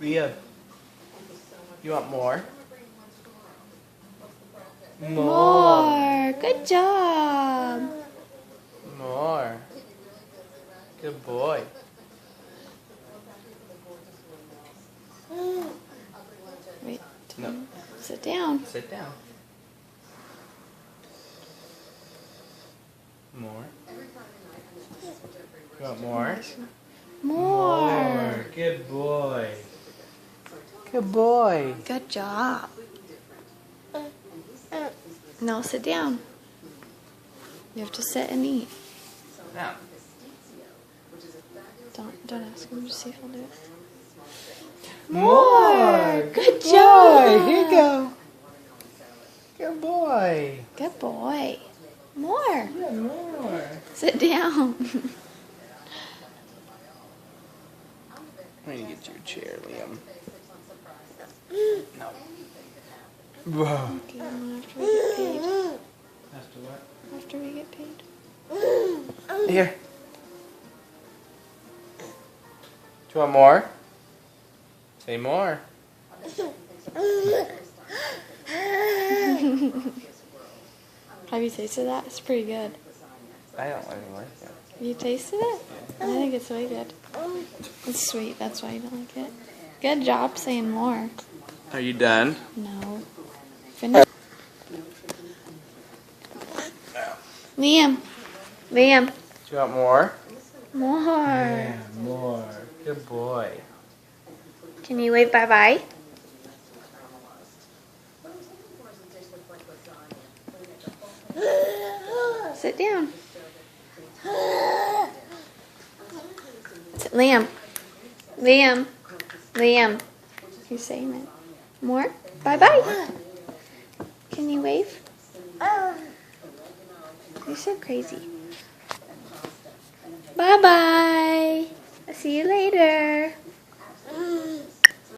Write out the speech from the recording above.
Leah, you want more? More. Good job. More. Good boy. Wait. No. Sit down. Sit down. More. You want more? More. Good boy. Good boy. Good job. Now sit down. You have to sit and eat. Now. Don't ask him to see if he'll do it. More. Good boy. job. Here you go. Good boy. Good boy. More. Yeah, more. Sit down. I'm gonna get you a chair, Liam. No. Whoa. Okay, after we get paid. After what? After we get paid. Here. Do you want more? Say more. Have you tasted that? It's pretty good. I don't really like it. You tasted it? I think it's way good. It's sweet, that's why you don't like it. Good job saying more. Are you done? No. Finish. Liam. Liam. Do you want more? More. Yeah, more. Good boy. Can you wave bye-bye? Sit down. Liam. Liam. Liam. You're saying it. More? Bye-bye. Can you wave? You're so crazy. Bye-bye.